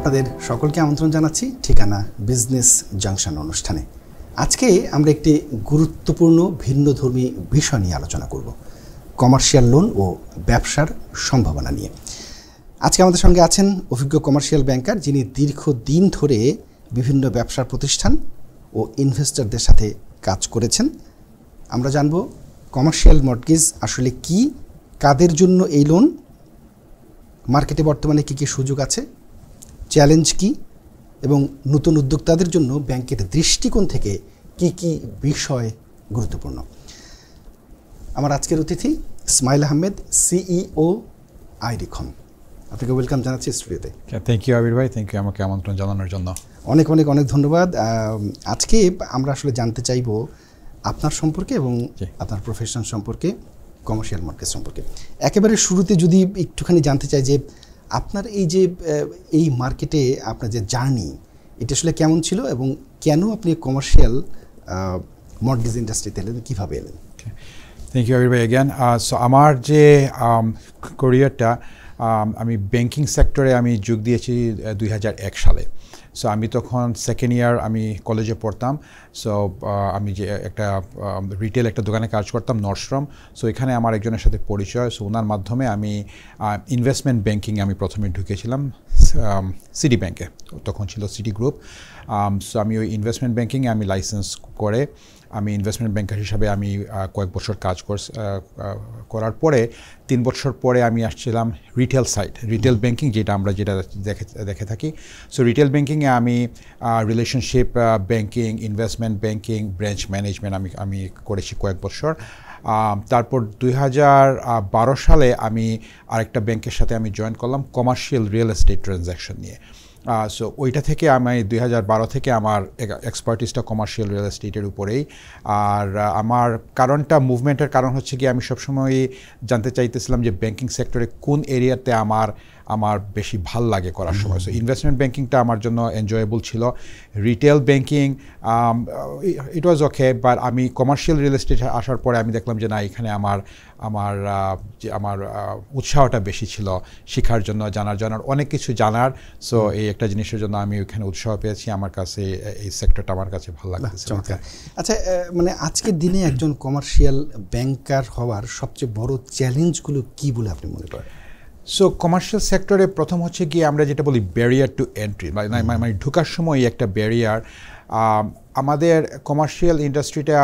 আপনাদের সকলকে আমন্ত্রণ জানাচ্ছি ঠিকানা বিজনেস জাংশন অনুষ্ঠানে। আজকে আমরা একটি গুরুত্বপূর্ণ ভিন্নধর্মী বিষয় নিয়ে আলোচনা করব, কমার্শিয়াল লোন ও ব্যবসার সম্ভাবনা নিয়ে। আজকে আমাদের সঙ্গে আছেন অভিজ্ঞ কমার্শিয়াল ব্যাংকার, যিনি দীর্ঘদিন ধরে বিভিন্ন ব্যবসার প্রতিষ্ঠান ও ইনভেস্টরদের সাথে কাজ করেছেন। আমরা জানব কমার্শিয়াল মর্টগেজ আসলে কি, কাদের জন্য এই লোন, মার্কেটে বর্তমানে কী কী সুযোগ আছে, চ্যালেঞ্জ কি, এবং নতুন উদ্যোক্তাদের জন্য ব্যাংকের দৃষ্টিকোণ থেকে কি কি বিষয় গুরুত্বপূর্ণ। আমার আজকের অতিথি ইসমাইল আহমেদ, সিইও আইরিকন। আপনাকে ওয়েলকাম জানাচ্ছি স্টুডিওতে। থ্যাংক ইউ আবির ভাই, থ্যাংক ইউ আমাকে আমন্ত্রণ জানানোর জন্য। অনেক অনেক অনেক ধন্যবাদ। আজকে আমরা আসলে জানতে চাইব আপনার সম্পর্কে এবং আপনার প্রফেশন সম্পর্কে, কমার্শিয়াল মার্কেট সম্পর্কে। একেবারে শুরুতে যদি একটুখানি জানতে চাই যে আপনার এই মার্কেটে আপনার যে জার্নি, এটা আসলে কেমন ছিল এবং কেন আপনি কমার্শিয়াল মর্টগেজ ইন্ডাস্ট্রিতে এলেন, কীভাবে এলেন? থ্যাংক ইউ আবির ভাই অ্যাগেন। সো আমার যে ক্যারিয়ারটা, আমি ব্যাংকিং সেক্টরে আমি যোগ দিয়েছি 2001 সালে। সো আমি তখন সেকেন্ড ইয়ার আমি কলেজে পড়তাম। সো আমি যে একটা রিটেল একটা দোকানে কাজ করতাম, নর্থস্ট্রম। সো এখানে আমার একজনের সাথে পরিচয়। সো ওনার মাধ্যমে আমি ইনভেস্টমেন্ট ব্যাংকিংয়ে আমি প্রথমে ঢুকেছিলাম সিটি ব্যাংকে, তখন ছিল সিটি গ্রুপ। সো আমি ওই ইনভেস্টমেন্ট ব্যাংকিংয়ে আমি লাইসেন্স করে আমি ইনভেস্টমেন্ট ব্যাংকার হিসাবে আমি কয়েক বছর কাজ করার পরে 3 বছর পরে আমি আসছিলাম রিটেল সাইড, রিটেল ব্যাংকিং যেটা আমরা দেখে থাকি। সো রিটেল ব্যাংকিংয়ে আমি relationship banking, investment banking, branch management আমি করেছি কয়েক বছর। তারপর 2012 সালে আমি আরেকটা ব্যাংকের সাথে আমি জয়েন করলাম কমার্শিয়াল রিয়েল এস্টেট ট্রানজ্যাকশন নিয়ে। সো ওইটা থেকে আমি 2012 থেকে আমার এক্সপার্টিসটা কমার্শিয়াল রিয়েল এস্টেটের উপরেই। আর আমার কারণটা, মুভমেন্টের কারণ হচ্ছে কি, আমি সবসময় জানতে চাইতেছিলাম যে ব্যাংকিং সেক্টরে কোন এরিয়াতে আমার বেশি ভাল লাগে করার সময়। সো ইনভেস্টমেন্ট ব্যাংকিংটা আমার জন্য এনজয়েবল ছিল। Retail banking it was okay, but আমি কমার্শিয়াল রিয়েল এস্টেট আসার পরে আমি দেখলাম যে না, এখানে আমার উৎসাহটা বেশি ছিল শেখার জন্য, জানার অনেক কিছু জানার। সো এই একটা জিনিসের জন্য আমি ওইখানে উৎসাহ পেয়েছি। আমার কাছে এই সেক্টরটা আমার কাছে ভালো লাগছে। আচ্ছা, মানে আজকের দিনে একজন কমার্শিয়াল ব্যাংকার হওয়ার সবচেয়ে বড় চ্যালেঞ্জগুলো কি বলে আপনি মনে করেন? সো কমার্শিয়াল সেক্টরে প্রথম হচ্ছে গিয়ে আমরা যেটা বলি ব্যারিয়ার টু এন্ট্রি, মানে ঢোকার সময় একটা ব্যারিয়ার। আমাদের কমার্শিয়াল ইন্ডাস্ট্রিটা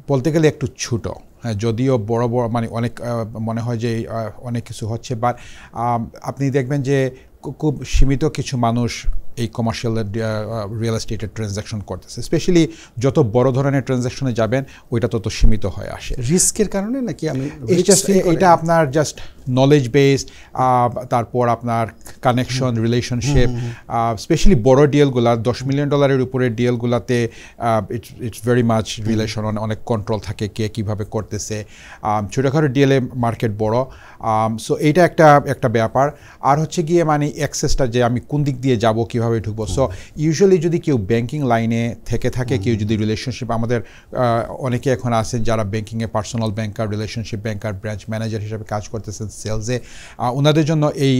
বলতে গেলে একটু ছোটো, হ্যাঁ, যদিও বড় মানে অনেক মনে হয় যে অনেক কিছু হচ্ছে, বাট আপনি দেখবেন যে খুব সীমিত কিছু মানুষ এই কমার্শিয়াল রিয়েল এস্টেটের ট্রানজ্যাকশন করতেছে। স্পেশালি যত বড় ধরনের ট্রানজ্যাকশনে যাবেন ওইটা তত সীমিত হয়ে আসে। রিস্কের কারণে নাকি? এটা আপনার জাস্ট নলেজ বেস, তারপর আপনার কানেকশন, রিলেশনশিপ, স্পেশালি বড় ডিলগুলা, $10 মিলিয়ন উপরে ডিলগুলাতে ইটস ভেরি মাচ রিলেশন, অনেক কন্ট্রোল থাকে কে কীভাবে করতেছে। ছোটোখাটো ডিএলে মার্কেট বড়। সো এইটা একটা ব্যাপার। আর হচ্ছে গিয়ে মানে অ্যাক্সেসটা, যে আমি কোন দিক দিয়ে যাব, কীভাবে ঢুকবো। সো ইউজুয়ালি যদি কেউ ব্যাংকিং লাইনে থাকে, কেউ যদি রিলেশনশিপ, আমাদের অনেকে এখন আছেন যারা ব্যাংকিংয়ে পার্সোনাল ব্যাংকার, রিলেশনশিপ ব্যাংকার, ব্রাঞ্চ ম্যানেজার হিসেবে কাজ করতেছেন সেলসে, ওনাদের জন্য এই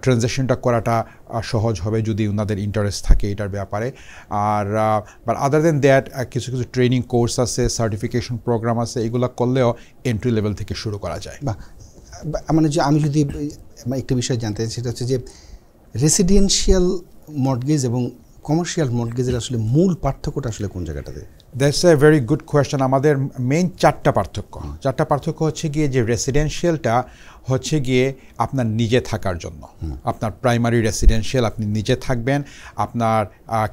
ট্রানজ্যাকশনটা করাটা সহজ হবে যদি ওনাদের ইন্টারেস্ট থাকে এটার ব্যাপারে। আর বাট আদার দেন দ্যাট কিছু ট্রেনিং কোর্স আছে, সার্টিফিকেশন প্রোগ্রাম আছে, এগুলো করলেও এন্ট্রি লেভেল থেকে শুরু করা যায়। মানে যে আমি যদি একটা বিষয় জানতে চাই, সেটা হচ্ছে যে রেসিডেন্সিয়াল মর্টগেজ এবং কমার্শিয়াল মর্টগেজের আসলে মূল পার্থক্যটা আসলে কোন জায়গাটাতে? That's a very good question. আমাদের মেইন চারটা পার্থক্য হচ্ছে গিয়ে যে রেসিডেন্সিয়ালটা হচ্ছে গিয়ে আপনার নিজে থাকার জন্য, আপনার প্রাইমারি রেসিডেন্সিয়াল, আপনি নিজে থাকবেন, আপনার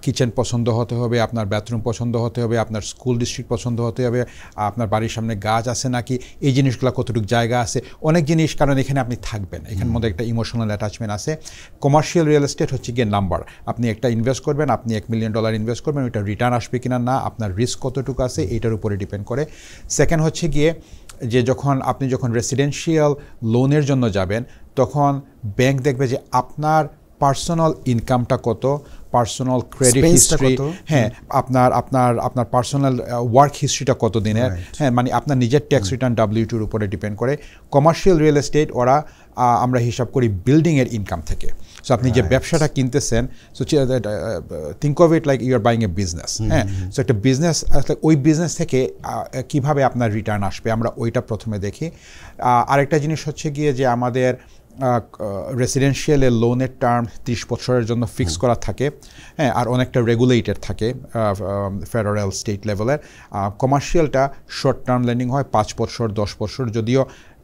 কিচেন পছন্দ হতে হবে, আপনার বাথরুম পছন্দ হতে হবে, আপনার স্কুল ডিস্ট্রিক্ট পছন্দ হতে হবে, আপনার বাড়ির সামনে গাছ আছে নাকি, এই জিনিসগুলো কতটুকু জায়গা আছে, অনেক জিনিস, কারণ এখানে আপনি থাকবেন, এখানের মধ্যে একটা ইমোশনাল অ্যাটাচমেন্ট আছে। কমার্শিয়াল রিয়েল এস্টেট হচ্ছে গিয়ে নাম্বার, আপনি একটা ইনভেস্ট করবেন, আপনি $1 মিলিয়ন ইনভেস্ট করবেন, ওইটা রিটার্ন আসবে কিনা না, আপনার রিস্ক কতটুকু আছে, এইটার উপরে ডিপেন্ড করে। সেকেন্ড হচ্ছে গিয়ে যে আপনি যখন রেসিডেন্সিয়াল লোনের জন্য যাবেন, তখন ব্যাংক দেখবে যে আপনার পার্সোনাল ইনকামটা কত, পার্সোনাল ক্রেডিট হিস্ট্রি, হ্যাঁ, আপনার পার্সোনাল ওয়ার্ক হিস্ট্রিটা কত দিনের, হ্যাঁ, মানে আপনার নিজের ট্যাক্স রিটার্ন W2 এর উপরে ডিপেন্ড করে। কমার্শিয়াল রিয়েল এস্টেট আমরা হিসাব করি বিল্ডিংয়ের ইনকাম থেকে। সো আপনি যে ব্যবসাটা কিনতেছেন, so think of it like you are buying a business. হ্যাঁ, সো একটা বিজনেস, ওই বিজনেস থেকে কিভাবে আপনার রিটার্ন আসবে আমরা ওইটা প্রথমে দেখি। আরেকটা জিনিস হচ্ছে গিয়ে যে আমাদের রেসিডেন্সিয়ালের লোনের টার্ম 30 বছরের জন্য ফিক্স করা থাকে, হ্যাঁ, আর অনেকটা রেগুলেটেড থাকে ফেডারেল স্টেট লেভেলের। কমার্শিয়ালটা শর্ট টার্ম লেন্ডিং হয় 5 বছর 10 বছর, যদিও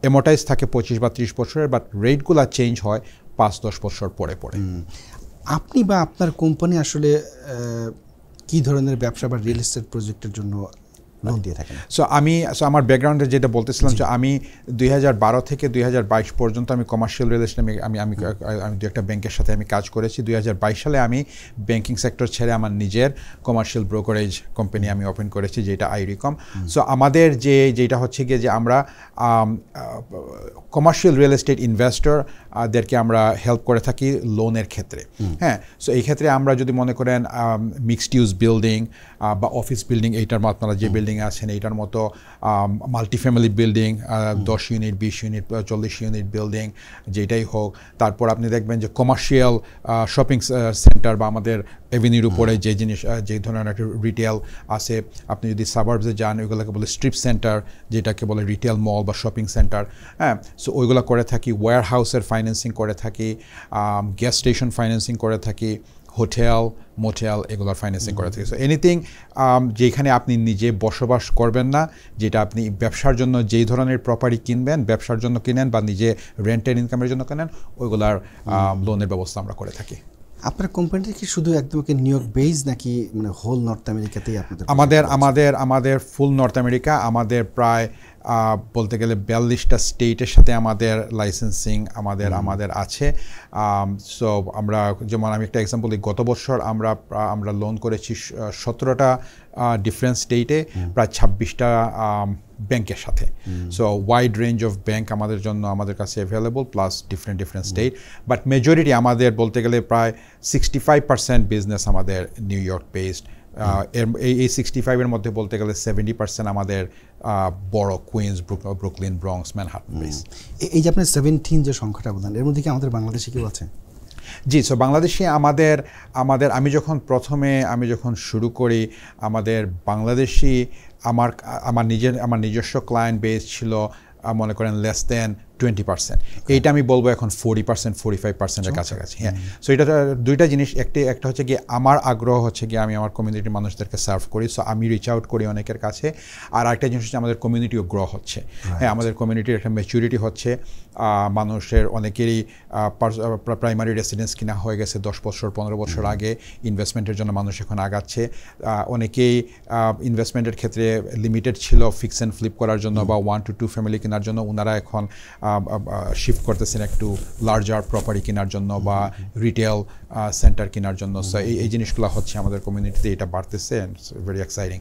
এমোটাইজ থাকে 25 বা 30 বছরের, বাট রেটগুলো চেঞ্জ হয় 5-10 বছর পরে পরে। আপনি বা আপনার কোম্পানি আসলে কী ধরনের ব্যবসা বা রিয়েল এস্টেট প্রজেক্টের জন্য লোন দিয়ে থাকেন? সো আমার ব্যাকগ্রাউন্ডে যেটা বলতেছিলাম যে আমি 2012 থেকে 2022 পর্যন্ত আমি কমার্শিয়াল রিয়েল এস্টেট আমি দু একটা ব্যাংকের সাথে আমি কাজ করেছি। 2022 সালে আমি ব্যাংকিং সেক্টর ছেড়ে আমার নিজের কমার্শিয়াল ব্রোকারেজ কোম্পানি আমি ওপেন করেছি, যেটা আইরিকম। সো আমাদের যেটা হচ্ছে গিয়ে যে আমরা কমার্শিয়াল রিয়েল এস্টেট ইনভেস্টরদেরকে আমরা হেল্প করে থাকি লোনের ক্ষেত্রে। হ্যাঁ, সো এই ক্ষেত্রে আমরা যদি মনে করেন মিক্সড ইউজ বিল্ডিং বা অফিস বিল্ডিং, এইটার আপনারা যে বিল্ডিং আছেন এইটার মতো multi family building, 10 unit 20 unit 40 unit building যেটাই হোক, তারপর আপনি দেখবেন যে কমার্শিয়াল শপিং সেন্টার বা আমাদের এভিনিউর উপরে যে জিনিস, যে ধরনের একটা রিটেল আছে, আপনি যদি সাবার্বসে যান ওইগুলোকে বলে স্ট্রিপ সেন্টার, যেটাকে বলে রিটেল মল বা শপিং সেন্টার। হ্যাঁ, সো ওইগুলো করে থাকি। ওয়্যার হাউসের ফাইন্যান্সিং করে থাকি, গ্যাস স্টেশন ফাইন্যান্সিং করে থাকি, হোটেল মোটেল এগুলোর ফাইন্যান্সিং করে থাকি। সো এনিথিং যেখানে আপনি নিজে বসবাস করবেন না, যেটা আপনি ব্যবসার জন্য যেই ধরনের প্রপার্টি কিনবেন, ব্যবসার জন্য কিনেন বা নিজে রেন্টের ইনকামের জন্য কিনেন, ওইগুলার লোনের ব্যবস্থা আমরা করে থাকি। আপনার কোম্পানিটা কি শুধু একদম নিউ ইয়র্ক বেস নাকি মানে হোল নর্থ আমেরিকাতেই আপনাদের? আমাদের ফুল নর্থ আমেরিকা। আমাদের প্রায় বলতে গেলে 42টা স্টেটের সাথে আমাদের লাইসেন্সিং আমাদের আছে। সো আমরা যেমন আমি একটা এক্সাম্পল দিই, গত বছর আমরা লোন করেছি 17টা ডিফারেন্ট স্টেটে, প্রায় 26টা ব্যাংকের সাথে। So wide range of bank আমাদের কাছে available, plus different state. But majority আমাদের বলতে গেলে প্রায় 65% বিজনেস আমাদের নিউ ইয়র্ক বেসড। এই 65-এর মধ্যে বলতে গেলে 70% আমাদের বড় Queens, Brooklyn, Bronx, Manhattan base. এই যে আপনার 17 যে সংখ্যাটা বললেন, এর মধ্যে কি আমাদের বাংলাদেশে কেউ আছে? জি, সো বাংলাদেশে আমাদের আমি যখন শুরু করি, আমাদের বাংলাদেশি আমার নিজস্ব ক্লায়েন্ট বেস ছিল মনে করেন লেস দেন 20%। এইটা আমি বলবো এখন 40%, 45%-এর কাছাকাছি। হ্যাঁ, সো এটা দুইটা জিনিস। একটা হচ্ছে গিয়ে আমার আগ্রহ হচ্ছে গিয়ে আমি আমার কমিউনিটির মানুষদেরকে সার্ভ করি, সো আমি রিচ আউট করি অনেকের কাছে। আর আরেকটা জিনিস হচ্ছে আমাদের কমিউনিটিও গ্রো হচ্ছে। হ্যাঁ, আমাদের কমিউনিটির একটা ম্যাচুরিটি হচ্ছে। মানুষের অনেকেরই প্রাইমারি রেসিডেন্স কিনা হয়ে গেছে 10 বছর 15 বছর আগে। ইনভেস্টমেন্টের জন্য মানুষ এখন আগাচ্ছে। অনেকেই ইনভেস্টমেন্টের ক্ষেত্রে লিমিটেড ছিল ফিক্স অ্যান্ড ফ্লিপ করার জন্য বা 1 to 2 ফ্যামিলি কেনার জন্য, ওনারা এখন শিফট করতেছেন একটু লার্জার প্রপার্টি কেনার জন্য বা রিটেল সেন্টার কেনার জন্য। সো এই জিনিসগুলো হচ্ছে আমাদের কমিউনিটিতে, এটা বাড়তেছে, ভেরি এক্সাইটিং।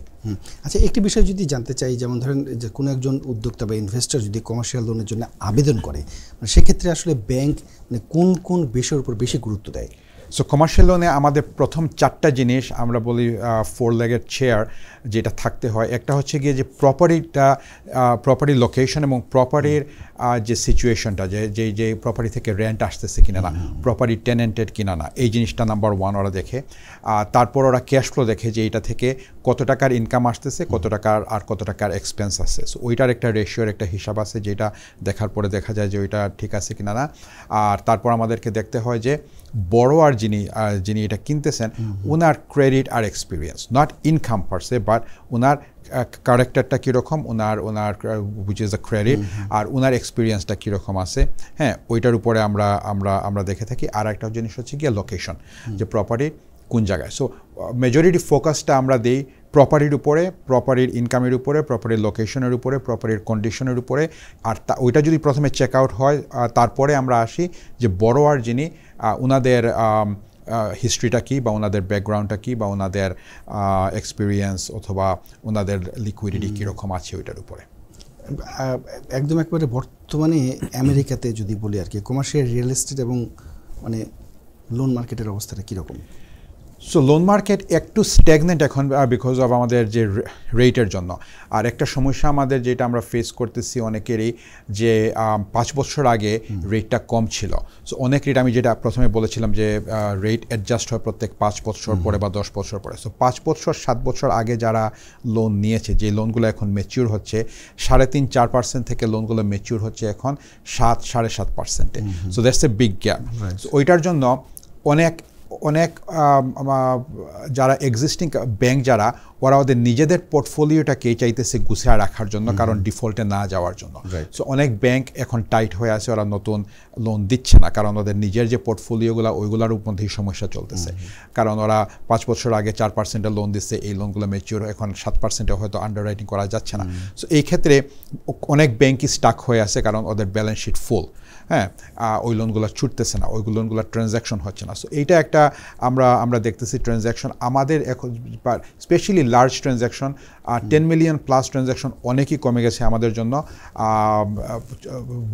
আচ্ছা, একটি বিষয় যদি জানতে চাই, যেমন ধরেন যে কোনো একজন উদ্যোক্তা বা ইনভেস্টর যদি কমার্শিয়াল লোনের জন্য আবেদন করে, মানে সেক্ষেত্রে আসলে ব্যাংক মানে কোন বিষয়ের উপর বেশি গুরুত্ব দেয়? সো কমার্শিয়াল লোনে আমাদের প্রথম 4টা জিনিস আমরা বলি 4-legged চেয়ার যেটা থাকতে হয়। একটা হচ্ছে গিয়ে যে প্রপার্টির লোকেশন এবং প্রপার্টির যে সিচুয়েশনটা, যে প্রপার্টি থেকে রেন্ট আসতেছে কিনা না, প্রপার্টি টেনেন্টেড কিনা না, এই জিনিসটা নাম্বার 1 ওরা দেখে। তারপর ওরা ক্যাশ ফ্লো দেখে যে এটা থেকে কত টাকার ইনকাম আসতেছে, কত টাকার এক্সপেন্স আছে। সো ওইটার একটা রেশিওর একটা হিসাব আছে, যেটা দেখার পরে দেখা যায় যে ওইটা ঠিক আছে কিনা না। আর তারপর আমাদেরকে দেখতে হয় যে বড়োয়ার যিনি এটা কিনতেছেন, ওনার ক্রেডিট আর experience, not income per se, but ওনার ক্যারেক্টারটা কীরকম, ওনার উইচ ইজ দ্য ক্রেডিট, আর ওনার এক্সপিরিয়েন্সটা কীরকম আছে। হ্যাঁ, ওইটার উপরে আমরা দেখে থাকি। আর একটা জিনিস হচ্ছে গিয়ে লোকেশন, যে প্রপার্টি কোন জায়গায়। সো মেজরিটি ফোকাসটা আমরা দিই প্রপার্টির উপরে, প্রপার্টির ইনকামের উপরে, প্রপার্টির লোকেশনের উপরে, প্রপার্টির কন্ডিশনের উপরে। আর ওইটা যদি প্রথমে চেক আউট হয়, তারপরে আমরা আসি যে বড়োয়ার যিনি, ওনাদের হিস্ট্রিটা কী বা ওনাদের ব্যাকগ্রাউন্ডটা কী বা ওনাদের এক্সপিরিয়েন্স অথবা ওনাদের লিকুইডিটি কীরকম আছে ওইটার উপরে। একদম একবারে বর্তমানে আমেরিকাতে যদি বলি আর কি, কমার্শিয়াল রিয়েল এস্টেট এবং মানে লোন মার্কেটের অবস্থাটা কীরকম? সো লোন মার্কেট একটু স্ট্যাগনেন্ট এখন বিকজ অফ আমাদের যে রেটের জন্য। আর একটা সমস্যা আমাদের যেটা আমরা ফেস করতেছি অনেকেরই, যে 5 বছর আগে রেটটা কম ছিল। সো অনেক রেট, আমি যেটা প্রথমে বলেছিলাম যে রেট অ্যাডজাস্ট হয় প্রত্যেক 5 বছর পরে বা 10 বছর পরে। সো 5 বছর 7 বছর আগে যারা লোন নিয়েছে, যে লোনগুলো এখন ম্যাচিউর হচ্ছে 3.5-4% থেকে লোনগুলো ম্যাচিউর হচ্ছে এখন 7-7.5%। So that's a big gap. So ওইটার জন্য অনেক যারা এক্সিস্টিং ব্যাংক যারা, ওরা ওদের নিজেদের পোর্টফোলিওটাকে চাইতেছে গুছিয়ে রাখার জন্য, কারণ ডিফল্টে না যাওয়ার জন্য। সো অনেক ব্যাংক এখন টাইট হয়ে আছে, ওরা নতুন লোন দিচ্ছে না, কারণ ওদের নিজের যে পোর্টফোলিওগুলো ওইগুলোর মধ্যেই সমস্যা চলতেছে। কারণ ওরা 5 বছর আগে 4% লোন দিচ্ছে, এই লোনগুলো ম্যাচিওর এখন 7% হয়তো আন্ডার রাইটিং করা যাচ্ছে না। সো এই ক্ষেত্রে অনেক ব্যাংকই স্টাক হয়ে আছে, কারণ ওদের ব্যালেন্স শিট ফুল। হ্যাঁ, ওই লোনগুলো ছুটতেছে না, ওই লোনগুলো ট্রানজ্যাকশন হচ্ছে না। সো এইটা একটা আমরা দেখতেছি ট্রানজ্যাকশন আমাদের এখন, specially large transaction 10 million plus transaction অনেকই কমে গেছে আমাদের জন্য।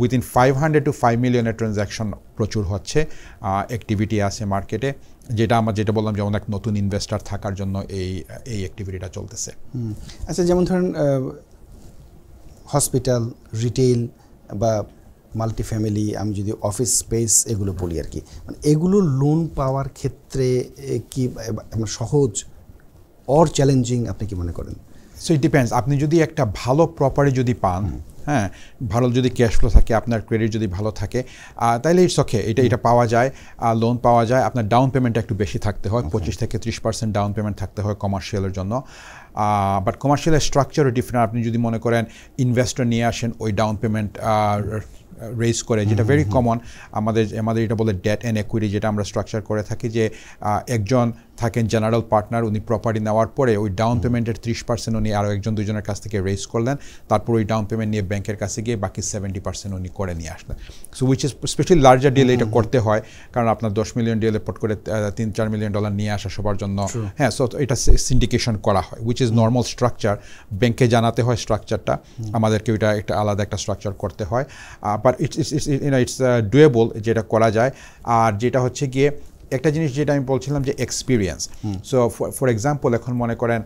উইদিন 500 to 5 মিলিয়নের ট্রানজ্যাকশন প্রচুর হচ্ছে, অ্যাক্টিভিটি আছে মার্কেটে, যেটা বললাম যে অনেক নতুন ইনভেস্টর থাকার জন্য এই অ্যাক্টিভিটিটা চলতেছে। আচ্ছা, যেমন ধরেন হসপিটাল, রিটেল বা মাল্টি ফ্যামিলি, আমি যদি অফিস স্পেস এগুলো বলি আর কি, মানে এগুলো লোন পাওয়ার ক্ষেত্রে কি সহজ অর চ্যালেঞ্জিং আপনি কি মনে করেন? So it depends. আপনি যদি একটা ভালো প্রপার্টি যদি পান, হ্যাঁ, ভালো যদি ক্যাশ ফ্লো থাকে, আপনার ক্রেডিট যদি ভালো থাকে, তাহলে ইটস ওকে, এটা পাওয়া যায়, লোন পাওয়া যায়। আপনার ডাউন পেমেন্টটা একটু বেশি থাকতে হয়, 25-30% ডাউন পেমেন্ট থাকতে হয় কমার্শিয়ালের জন্য। বাট কমার্শিয়ালের স্ট্রাকচারও ডিফারেন্ট। আপনি যদি মনে করেন ইনভেস্টর নিয়ে আসেন, ওই ডাউন পেমেন্ট রেজ করে, যেটা ভেরি কমন আমাদের এটা বলে ডেট অ্যান্ড একুইটি, যেটা আমরা স্ট্রাকচার করে থাকি, যে একজন থাকেন জেনারেল পার্টনার, উনি প্রপার্টি নেওয়ার পরে ওই ডাউন পেমেন্টের 30% উনি আরও 1-2জনের কাছ থেকে রেজ করলেন, তারপর ওই ডাউন পেমেন্ট নিয়ে ব্যাংকের কাছে গিয়ে বাকি 70% উনি করে নিয়ে আসলেন। So which is specially larger deal এটা করতে হয়, কারণ আপনার 10 মিলিয়ন ডিলে পট করে $3-4 মিলিয়ন নিয়ে আসা সবার জন্য। হ্যাঁ, সো এটা সিন্ডিকেশন করা হয়, উইচ ইজ নর্মাল স্ট্রাকচার। ব্যাংকে জানাতে হয় স্ট্রাকচারটা, আমাদেরকে ওইটা একটা আলাদা একটা স্ট্রাকচার করতে হয়। বাট ইটস ডুয়েবল, যেটা করা যায়। আর যেটা হচ্ছে গিয়ে একটা জিনিস যেটা আমি বলছিলাম যে এক্সপিরিয়েন্স। সো ফর এক্সাম্পল, এখন মনে করেন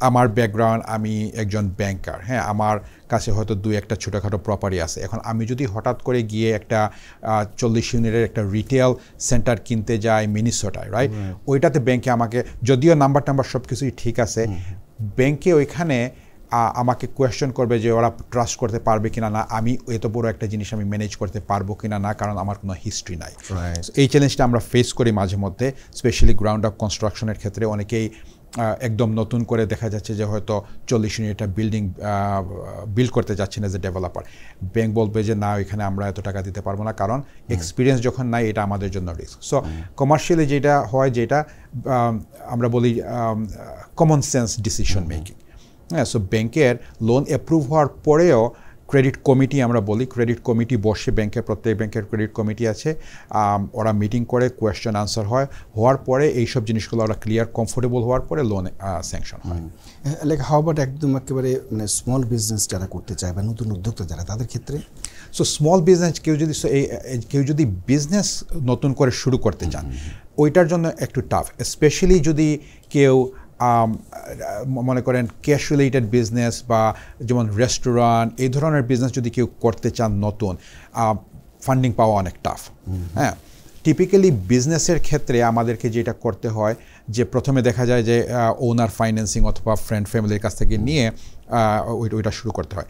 আমার ব্যাকগ্রাউন্ড, আমি একজন ব্যাংকার, হ্যাঁ, আমার কাছে হয়তো 2-1টা ছোটোখাটো প্রপার্টি আছে। এখন আমি যদি হঠাৎ করে গিয়ে একটা 40 ইউনিটের একটা রিটেল সেন্টার কিনতে যাই মিনিসোটায়, রাইট, ওইটাতে ব্যাংকে আমাকে, যদিও নাম্বার সব কিছুই ঠিক আছে, ব্যাংকে ওইখানে আমাকে কোয়েশ্চেন করবে যে ওরা ট্রাস্ট করতে পারবে কিনা না, আমি এত বড় একটা জিনিস আমি ম্যানেজ করতে পারবো কিনা না, কারণ আমার কোনো হিস্ট্রি নাই। এই চ্যালেঞ্জটা আমরা ফেস করি মাঝে মধ্যে, স্পেশালি গ্রাউন্ড আপ কনস্ট্রাকশনের ক্ষেত্রে। অনেকেই একদম নতুন করে দেখা যাচ্ছে যে হয়তো 40 ইউনিটের বিল্ডিং বিল্ড করতে যাচ্ছেন এজ এ ডেভেলপার। ব্যাংক বলবে যে না, এখানে আমরা এত টাকা দিতে পারবো না, কারণ এক্সপিরিয়েন্স যখন নাই, এটা আমাদের জন্য রিস্ক। সো কমার্শিয়ালি যেটা হয়, যেটা আমরা বলি কমন সেন্স ডিসিশন মেকিং। হ্যাঁ, সো ব্যাংকের লোন অ্যাপ্রুভ হওয়ার পরেও ক্রেডিট কমিটি আমরা বলি, ক্রেডিট কমিটি বসে, প্রত্যেক ব্যাংকের ক্রেডিট কমিটি আছে, ওরা মিটিং করে, কোয়েশ্চেন আনসার হওয়ার পরে এইসব জিনিসগুলো ওরা ক্লিয়ার কমফোর্টেবল হওয়ার পরে লোন স্যাংশন হয়। লাইক হাউ অ্যাবাউট একদম একেবারে মানে স্মল বিজনেস যারা করতে চায় বা নতুন উদ্যোক্তা যারা, তাদের ক্ষেত্রে? সো স্মল বিজনেস কেউ যদি বিজনেস নতুন করে শুরু করতে চান, ওইটার জন্য একটু টাফ, স্পেশালি যদি কেউ মনে করেন ক্যাশ রিলেটেড বিজনেস বা যেমন রেস্টুরেন্ট, এই ধরনের বিজনেস যদি কেউ করতে চান নতুন, ফান্ডিং পাওয়া অনেক টাফ। হ্যাঁ, টিপিক্যালি বিজনেসের ক্ষেত্রে আমাদেরকে যেটা করতে হয়, যে প্রথমে দেখা যায় যে ওনার ফাইন্যান্সিং অথবা ফ্রেন্ড ফ্যামিলির কাছ থেকে নিয়ে ওইটা শুরু করতে হয়।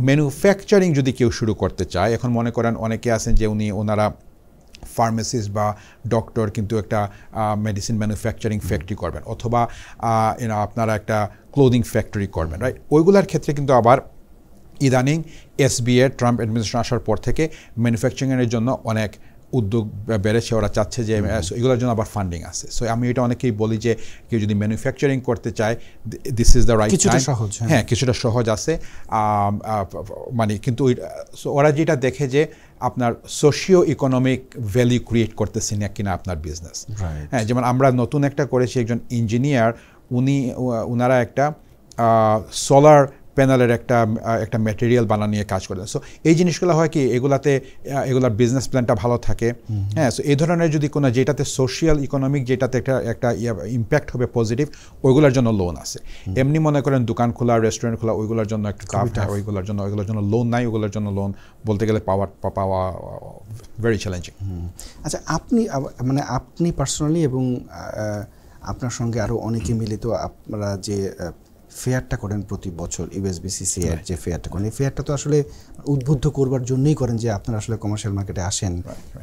ম্যানুফ্যাকচারিং যদি কেউ শুরু করতে চায়, এখন মনে করেন অনেকে আছেন যে ওনারা ফার্মেসিস্ট বা ডক্টর, কিন্তু একটা মেডিসিন ম্যানুফ্যাকচারিং ফ্যাক্টরি করবেন, অথবা আপনারা একটা ক্লোদিং ফ্যাক্টরি করবেন, রাইট। ওইগুলোর ক্ষেত্রে কিন্তু আবার ইদানিং SBA ট্রাম্প অ্যাডমিনিস্ট্রেশন আসার পর থেকে ম্যানুফ্যাকচারিংয়ের জন্য অনেক উদ্যোগ বেড়েছে। ওরা চাচ্ছে যে এগুলোর জন্য আবার ফান্ডিং আছে। সো আমি এটা অনেকেই বলি যে কেউ যদি ম্যানুফ্যাকচারিং করতে চায়, this is the right time. হ্যাঁ, কিছুটা সহজ আছে, মানে কিন্তু ওরা যেটা দেখে যে আপনার সোশিও ইকোনমিক ভ্যালু ক্রিয়েট করতেছে না কিনা আপনার বিজনেস। হ্যাঁ, যেমন আমরা নতুন একটা করেছি, একজন ইঞ্জিনিয়ার, ওনারা একটা সোলার প্যানেলের একটা ম্যাটেরিয়াল বানানিয়ে কাজ করে। সো এই জিনিসগুলো হয় কি এগুলার বিজনেস প্ল্যানটা ভালো থাকে। হ্যাঁ, সো এই ধরনের যদি কোনো যেটাতে সোশিয়াল ইকোনমিক যেটাতে একটা ইম্প্যাক্ট হবে পজিটিভ, ওইগুলোর জন্য লোন আছে। এমনি মনে করেন দোকান খোলা, রেস্টুরেন্ট খোলা, ওইগুলোর জন্য একটা টাফ, ওইগুলোর জন্য লোন নাই, ওইগুলোর জন্য লোন বলতে গেলে পাওয়া ভেরি চ্যালেঞ্জিং। আচ্ছা, আপনি পার্সোনালি এবং আপনার সঙ্গে আরও অনেকে মিলে তো আপনারা যে ফেয়ারটা করেন প্রতি বছর, ইউএসবিসিসিআই যে ফেয়ারটা করেন, এই ফেয়ারটা তো আসলে উদ্বুদ্ধ করবার জন্যই করেন যে আপনারা আসলে কমার্শিয়াল মার্কেটে আসেন,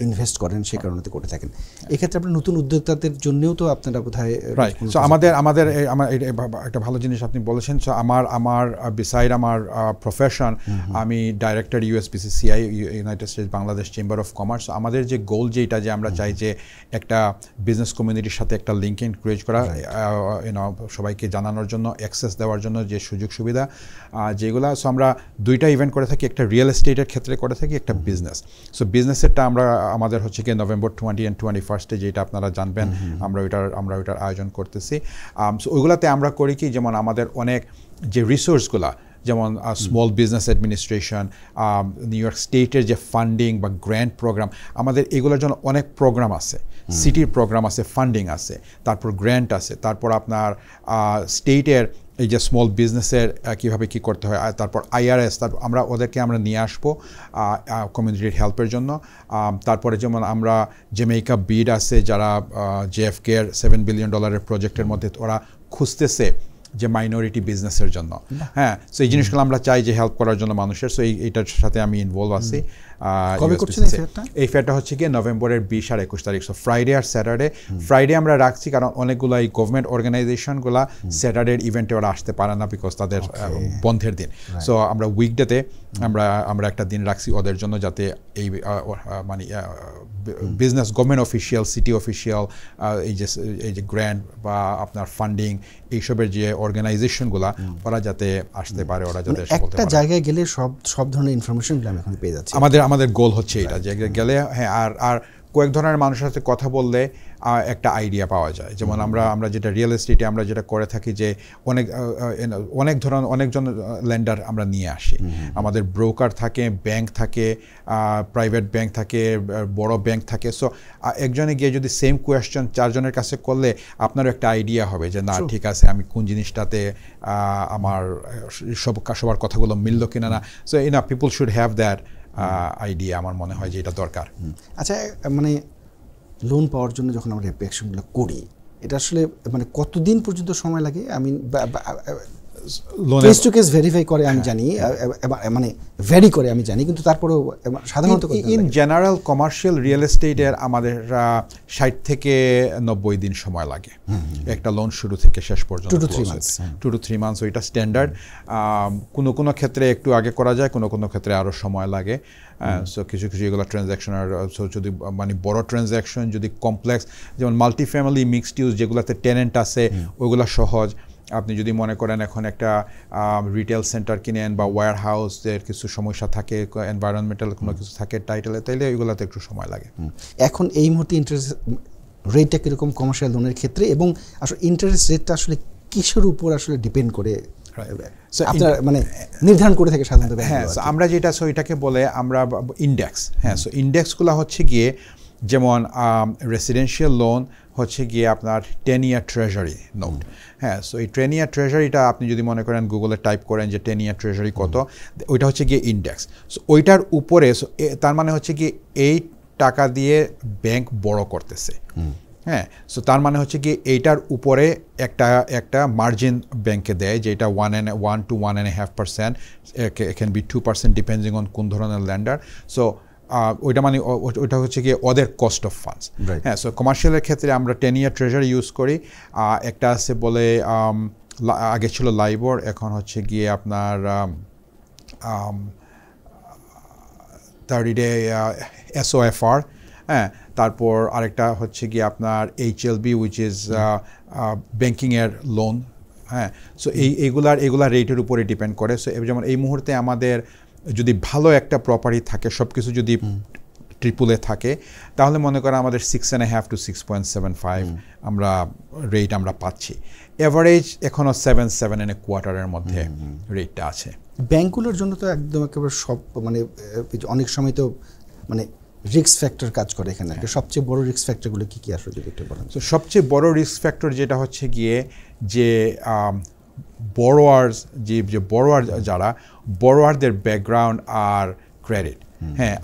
ইনভেস্ট করেন, সেই কারণে করে থাকেন। এক্ষেত্রে আপনার নতুন উদ্যোক্তাদের জন্যও তো আপনারা বোধহয় রাইট। সো আমাদের একটা ভালো জিনিস আপনি বলেছেন। সো আমার বিসাইড আমার প্রফেশন, আমি director USBCCI, United States Bangladesh chamber of commerce. আমাদের যে গোল যেটা, যে আমরা চাই যে একটা বিজনেস কমিউনিটির সাথে একটা লিঙ্কিং ক্রিয়েট করা, সবাইকে জানানোর জন্য, অ্যাক্সেস দেওয়ার জন্য যে সুযোগ সুবিধা যেগুলো। সো আমরা দুইটা ইভেন্ট করে থাকি, একটা রিয়েল এস্টেটের ক্ষেত্রে করে থাকি, একটা বিজনেস। সো বিজনেসেরটা আমাদের হচ্ছে কি নভেম্বর 20 and 21 যেটা আপনারা জানবেন, আমরা ওইটার আয়োজন করতেছি। সো ওইগুলাতে আমরা করি কি, যেমন আমাদের অনেক যে রিসোর্সগুলা, যেমন small business administration, new York স্টেটের যে ফান্ডিং বা গ্র্যান্ট প্রোগ্রাম, আমাদের এগুলোর জন্য অনেক প্রোগ্রাম আছে, সিটির প্রোগ্রাম আছে, ফান্ডিং আছে, তারপর গ্র্যান্ট আছে, তারপর আপনার স্টেটের এই যে স্মল বিজনেসের কীভাবে কী করতে হয়, তারপর আইআরএস, তারপর আমরা নিয়ে আসবো কমিউনিটির হেল্পের জন্য। তারপরে যেমন আমরা জ্যামাইকা বিড আছে, যারা জেএফকের $7 বিলিয়ন প্রজেক্টের মধ্যে ওরা খুঁজতেছে যে মাইনরিটি বিজনেসের জন্য। হ্যাঁ, সো এই জিনিসগুলো আমরা চাই যে হেল্প করার জন্য মানুষের। সো এইটার সাথে আমি ইনভলভ আছি। এই ফেয়ারটা হচ্ছে গিয়ে নভেম্বরের 20 আর 21 তারিখ, সো ফ্রাইডে আর স্যাটারডে। ফ্রাইডে আমরা রাখছি কারণ অনেকগুলো এই গভর্নমেন্ট অর্গানাইজেশনগুলো স্যাটারডের ইভেন্টে ওরা আসতে পারে না, বিকজ তাদের বন্ধের দিন। সো আমরা উইকডেতে আমরা একটা দিন রাখছি ওদের জন্য, যাতে এই মানে business, government official, city official, এই যে গ্র্যান্ট বা আপনার ফান্ডিং, এইসবের যে অর্গানাইজেশনগুলো, ওরা যাতে আসতে পারে, ওরা যাতে একটা জায়গায় গেলে সব ধরনের ইনফরমেশনগুলো আমি এখন পেয়ে যাচ্ছি। আমাদের গোল হচ্ছে এটা, যে গেলে হ্যাঁ আর কয়েক ধরনের মানুষের সাথে কথা বললে একটা আইডিয়া পাওয়া যায়। যেমন আমরা যেটা রিয়েল এস্টেটে আমরা যেটা করে থাকি, যে অনেকজন লেন্ডার আমরা নিয়ে আসি। আমাদের ব্রোকার থাকে, ব্যাংক থাকে, প্রাইভেট ব্যাংক থাকে, বড় ব্যাংক থাকে। সো একজনে গিয়ে যদি সেম কোয়েশ্চেন 4 জনের কাছে করলে আপনারও একটা আইডিয়া হবে যে না, ঠিক আছে, আমি কোন জিনিসটাতে আমার সবার কথাগুলো মিললো কিনা না। So people should have that idea. আমার মনে হয় যে এটা দরকার। আচ্ছা, মানে লোন পাওয়ার জন্য যখন আমরা অ্যাপ্লিকেশনগুলো করি, এটা আসলে মানে কতদিন পর্যন্ত সময় লাগে? কেস টু কেস ভেরিফাই করে আমি জানি, মানে ভ্যারি করে আমি জানি, কিন্তু তারপরেও সাধারণত ইন জেনারেল কমার্শিয়াল রিয়েল এস্টেটের আমাদের 60 থেকে 90 দিন সময় লাগে একটা লোন শুরু থেকে শেষ পর্যন্ত। 2 to 3 months ওইটা স্ট্যান্ডার্ড। কোনো ক্ষেত্রে একটু আগে করা যায়, কোনো ক্ষেত্রে আরও সময় লাগে। সো কিছু এগুলো ট্রানজ্যাকশন, আর যদি মানে বড় ট্রানজ্যাকশন, যদি কমপ্লেক্স, যেমন মাল্টি ফ্যামিলি, মিক্সড ইউজ, যেগুলোতে টেনেন্ট আছে, ওইগুলো সহজ। আপনি যদি মনে করেন এখন একটা রিটেল সেন্টার কিনেন বা ওয়্যার হাউসের কিছু সমস্যা থাকে, এনভায়রনমেন্টাল কোনো কিছু থাকে টাইটেলে, তাইলে ওইগুলোতে একটু সময় লাগে। এখন এই মুহূর্তে ইন্টারেস্ট রেটটা কীরকম কমার্শিয়াল লোনের ক্ষেত্রে, এবং আসলে ইন্টারেস্ট রেটটা আসলে কিসের উপর আসলে ডিপেন্ড করে আপনার মানে নির্ধারণ করে থাকে সাধারণত? হ্যাঁ, আমরা যেটা এটাকে বলে আমরা ইন্ডেক্স। হ্যাঁ, সো ইন্ডেক্সগুলো হচ্ছে গিয়ে, যেমন রেসিডেন্সিয়াল লোন হচ্ছে গিয়ে আপনার 10-year ট্রেজারি নোট। হ্যাঁ, সো এই 10-year ট্রেজারিটা আপনি যদি মনে করেন গুগলে টাইপ করেন যে 10-year ট্রেজারি কত, ওইটা হচ্ছে গিয়ে ইন্ডেক্স। সো ওইটার উপরে, তার মানে হচ্ছে কি এই টাকা দিয়ে ব্যাংক বড় করতেছে। হ্যাঁ, সো তার মানে হচ্ছে কি এইটার উপরে একটা মার্জিন ব্যাংকে দেয়, যেটা 1 to 1.5%, can be 2% depending on কোন ধরনের ল্যান্ডার। সো ওইটা হচ্ছে গিয়ে ওদের কস্ট অফ ফান্ডস। হ্যাঁ, সো কমার্শিয়ালের ক্ষেত্রে আমরা 10-year ট্রেজারি ইউজ করি। একটা আছে বলে, আগে ছিল লাইবর, এখন হচ্ছে গিয়ে আপনার 30-day SOFR। হ্যাঁ, তারপর আরেকটা হচ্ছে গিয়ে আপনার HLB, উইচ ইজ ব্যাংকিংয়ের লোন। হ্যাঁ, সো এইগুলার রেটের উপরে ডিপেন্ড করে। সো যেমন এই মুহূর্তে আমাদের যদি ভালো একটা প্রপার্টি থাকে, সব কিছু যদি ট্রিপলে থাকে, তাহলে মনে করেন আমাদের 6.5 to 6.75 আমরা রেট আমরা পাচ্ছি। এভারেজ এখনও 7.25 মধ্যে রেটটা আছে। ব্যাংকগুলোর জন্য তো একদম একেবারে সব মানে অনেক সময় তো মানে রিস্ক ফ্যাক্টর কাজ করে এখানে। সবচেয়ে বড় রিস্ক ফ্যাক্টরগুলো কী কী আসলে যদি একটু বলেন? তো সবচেয়ে বড় রিস্ক ফ্যাক্টর যেটা হচ্ছে গিয়ে যে বড়োয়ার্স, যে বড়োয়ার যারা বড়োয়ারদের ব্যাকগ্রাউন্ড আর ক্রেডিট, হ্যাঁ,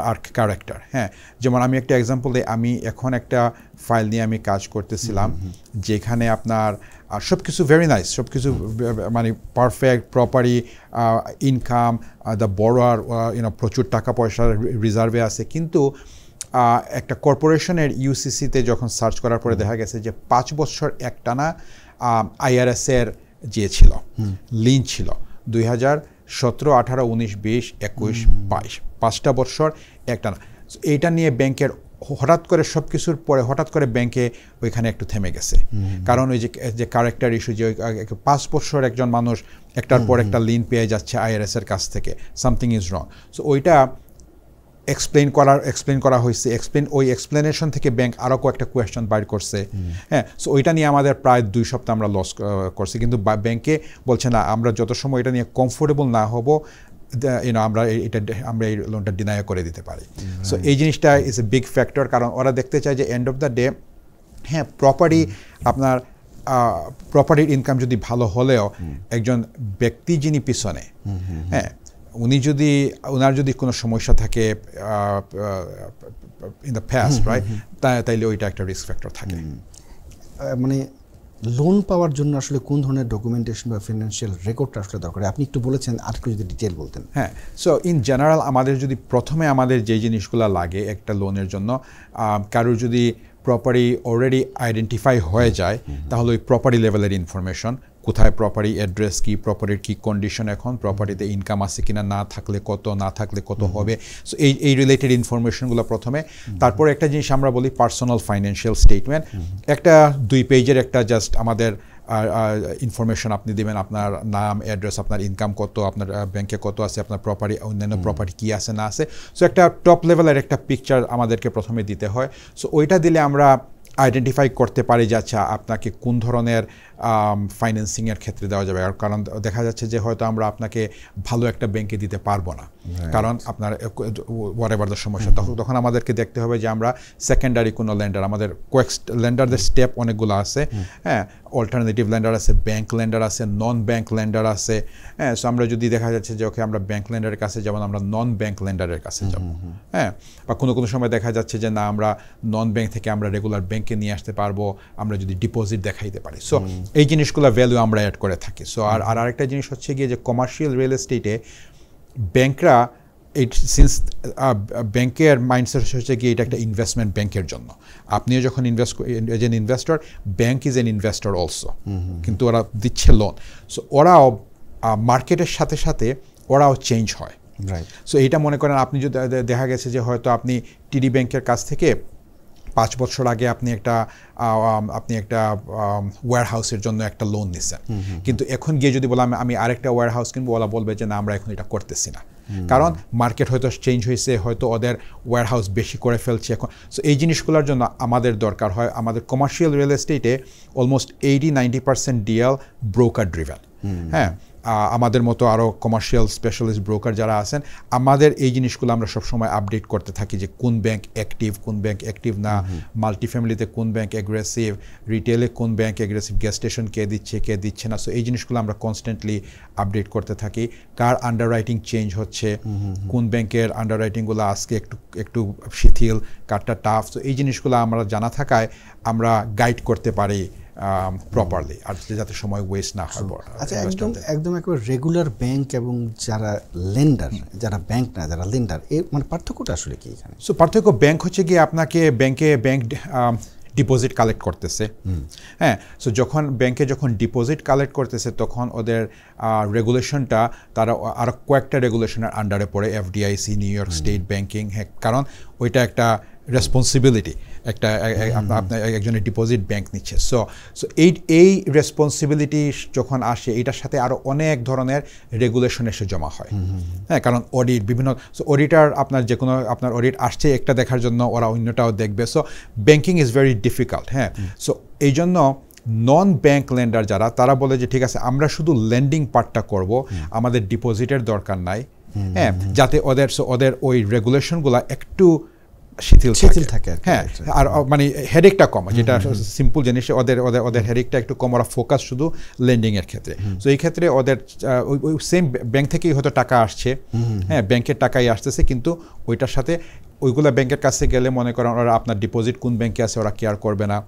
আর ক্যারেক্টার। হ্যাঁ, যেমন আমি একটা এক্সাম্পল দিই, আমি এখন একটা ফাইল নিয়ে আমি কাজ করতেছিলাম যেখানে আপনার সব কিছু ভেরি নাইস, সব কিছু মানে পারফেক্ট, প্রপারি ইনকাম, দ্য বড়োয়ার প্রচুর টাকা পয়সা রিজার্ভে আছে, কিন্তু একটা কর্পোরেশনের ইউসিসিতে যখন সার্চ করার পরে দেখা গেছে যে 5 বছর একটানা IRS-এর যে ছিল লিন ছিল 2017, 18, 19, 20, 21, 22, 5টা বছর একটানা। এইটা নিয়ে ব্যাংকের হঠাৎ করে সব কিছুর পরে হঠাৎ করে ব্যাংকে ওইখানে একটু থেমে গেছে, কারণ ওই যে ক্যারেক্টার ইস্যু, যে 5 বছর একজন মানুষ একটার পর একটা লিন পেয়ে যাচ্ছে IRS-এর কাছ থেকে, সামথিং ইজ রং। সো ওইটা এক্সপ্লেন করা হয়েছে, ওই এক্সপ্লেনেশন থেকে ব্যাংক আরও কয়েকটা কোয়েশ্চন বাইর করছে। হ্যাঁ, সো ওইটা নিয়ে আমাদের প্রায় 2 সপ্তাহ আমরা লস করছি, কিন্তু ব্যাংকে বলছে না, আমরা যত সময় এটা নিয়ে কমফোর্টেবল না হব আমরা এই লোনটা ডিনাই করে দিতে পারি। সো এই জিনিসটা ইজ এ বিগ ফ্যাক্টর, কারণ ওরা দেখতে চায় যে এন্ড অফ দ্য ডে, হ্যাঁ, আপনার প্রপার্টির ইনকাম যদি ভালো হলেও একজন ব্যক্তি যিনি পিছনে, হ্যাঁ, ওনার যদি কোনো সমস্যা থাকে ইন দ্য পাস্ট, রাইট, তাইলে ওইটা একটা রিস্ক ফ্যাক্টর থাকে। মানে লোন পাওয়ার জন্য আসলে কোন ধরনের ডকুমেন্টেশন বা ফিনান্সিয়াল রেকর্ডটা আসলে দরকার, আপনি একটু বলেছেন, আর একটু যদি ডিটেল বলতেন। হ্যাঁ, সো ইন জেনারেল আমাদের যদি প্রথমে আমাদের যে জিনিসগুলো লাগে একটা লোনের জন্য, কারোর যদি প্রপার্টি অলরেডি আইডেন্টিফাই হয়ে যায়, তাহলে ওই প্রপার্টি লেভেলের ইনফরমেশন, কোথায় প্রপার্টি, অ্যাড্রেস কি, প্রপার্টির কি কন্ডিশন, এখন প্রপার্টিতে ইনকাম আছে কিনা, না থাকলে কত, না থাকলে কত হবে, সো এই রিলেটেড ইনফরমেশনগুলো প্রথমে। তারপর একটা জিনিস আমরা বলি পার্সোনাল ফাইন্যান্সিয়াল স্টেটমেন্ট, একটা 2 পেজের একটা জাস্ট আমাদের ইনফরমেশন আপনি দেবেন, আপনার নাম, অ্যাড্রেস, আপনার ইনকাম কত, আপনার ব্যাংকে কত আছে, আপনার প্রপার্টি, অন্যান্য প্রপার্টি কী আছে না আছে। সো একটা টপ লেভেলের একটা পিকচার আমাদেরকে প্রথমে দিতে হয়। সো ওইটা দিলে আমরা আইডেন্টিফাই করতে পারি যে আচ্ছা আপনাকে কোন ধরনের ফাইন্যান্সিংয়ের ক্ষেত্রে দেওয়া যাবে। কারণ দেখা যাচ্ছে যে হয়তো আমরা আপনাকে ভালো একটা ব্যাংকে দিতে পারবো না, কারণ আপনার হোয়াটএভার দ্য সমস্যা, তখন আমাদেরকে দেখতে হবে যে আমরা সেকেন্ডারি কোনো লেন্ডার, আমাদের লেন্ডারদের স্টেপ অনেকগুলো আছে। হ্যাঁ, অল্টারনেটিভ লেন্ডার আছে, ব্যাংক লেন্ডার আছে, নন ব্যাংক লেন্ডার আছে। হ্যাঁ, সো আমরা যদি দেখা যাচ্ছে যে ওকে আমরা ব্যাংক লেন্ডারের কাছে যাব, আমরা নন ব্যাংক লেন্ডারের কাছে যাব। হ্যাঁ, বা কোনো সময় দেখা যাচ্ছে যে না, আমরা নন ব্যাংক থেকে আমরা রেগুলার ব্যাংকে নিয়ে আসতে পারবো, আমরা যদি ডিপোজিট দেখাইতে পারি। সো এই জিনিসগুলো ভ্যালু আমরা অ্যাড করে থাকি। সো আর আরেকটা জিনিস হচ্ছে গিয়ে যে কমার্শিয়াল রিয়েল এস্টেটে ব্যাংকরা সিন্স ব্যাংকের মাইন্ডসেট হচ্ছে গিয়ে এটা একটা ইনভেস্টমেন্ট ব্যাংকের জন্য। আপনিও যখন age N investor, bank is an investor also, কিন্তু ওরা দিচ্ছে লোন। সো ওরাও মার্কেটের সাথে সাথে ওরাও চেঞ্জ হয়। সো এইটা মনে করেন আপনি যদি দেখা গেছে যে হয়তো আপনি টিডি ব্যাংকের কাছ থেকে 5 বছর আগে আপনি একটা ওয়্যার হাউসের জন্য একটা লোন নিচ্ছেন, কিন্তু এখন গিয়ে যদি বলা আমি আরেকটা ওয়্যার হাউস কিনবো, ওরা বলবে যে না, আমরা এখন এটা করতেছি না, কারণ মার্কেট হয়তো চেঞ্জ হয়েছে, হয়তো ওদের ওয়্যার হাউস বেশি করে ফেলছে এখন। সো এই জিনিসগুলোর জন্য আমাদের দরকার হয়, আমাদের কমার্শিয়াল রিয়েল এস্টেটে অলমোস্ট 80-90% ডিএল ব্রোকার ড্রিভেন। হ্যাঁ, আমাদের মতো আরও কমার্শিয়াল স্পেশালিস্ট ব্রোকার যারা আছেন, আমাদের এই জিনিসগুলো আমরা সবসময় আপডেট করতে থাকি যে কোন ব্যাংক অ্যাক্টিভ না, মাল্টিফ্যামিলিতে কোন ব্যাংক অ্যাগ্রেসিভ, রিটেলে কোন ব্যাংক অ্যাগ্রেসিভ, গ্যাস স্টেশন কে দিচ্ছে না। সো এই জিনিসগুলো আমরা কনস্ট্যান্টলি আপডেট করতে থাকি। কার আন্ডাররাইটিং চেঞ্জ হচ্ছে, কোন ব্যাংকের আন্ডাররাইটিংগুলো আজকে একটু শিথিল, কারটা টাফ। সো এই জিনিসগুলো আমরা জানা থাকায় আমরা গাইড করতে পারি প্রপারলি, আর যাতে সময় ওয়েস্ট না হয়। আচ্ছা, একদম একেবারে রেগুলার ব্যাংক এবং যারা লেন্ডার, যারা ব্যাংক না, যারা লেন্ডার, এর মানে পার্থক্যটা আসলে কি এখানে? সো পার্থক্য, ব্যাংক হচ্ছে গিয়ে আপনাকে ব্যাংক ডিপোজিট কালেক্ট করতেছে। হ্যাঁ, সো যখন ডিপোজিট কালেক্ট করতেছে, তখন ওদের রেগুলেশনটা তারা আরও কয়েকটা রেগুলেশনের আন্ডারে পড়ে, FDIC, new York state banking. হ্যাঁ, কারণ ওইটা একটা রেসপন্সিবিলিটি একটা আপনার একজনের ডিপোজিট ব্যাংক নিচ্ছে। সো এই রেসপন্সিবিলিটি যখন আসে এটার সাথে আরও অনেক ধরনের রেগুলেশন এসে জমা হয়। হ্যাঁ, কারণ অডিট বিভিন্ন অডিটার আপনার যে কোনো আপনার অডিট আসছে একটা দেখার জন্য ওরা অন্যটাও দেখবে। So banking is very difficult. হ্যাঁ, সো এই জন্য নন ব্যাংক লেন্ডার যারা তারা বলে যে ঠিক আছে আমরা শুধু লেন্ডিং পার্টটা করব, আমাদের ডিপোজিটের দরকার নাই। হ্যাঁ, যাতে ওদের ওই রেগুলেশনগুলো একটু শিথিল থাকে। হ্যাঁ, আর মানে হেডেকটা কম, যেটা সিম্পল জিনিস ওদের হেডেকটা একটু কম, ওরা ফোকাস শুধু লেন্ডিংয়ের ক্ষেত্রে। তো এই ক্ষেত্রে ওদের ওই সেম ব্যাংক থেকেই হয়তো টাকা আসছে, হ্যাঁ ব্যাংকের টাকাই আসতেছে, কিন্তু ওইটার সাথে ওইগুলো ব্যাংকের কাছে গেলে মনে করেন ওরা আপনার ডিপোজিট কোন ব্যাংকে আছে ওরা কেয়ার করবে না।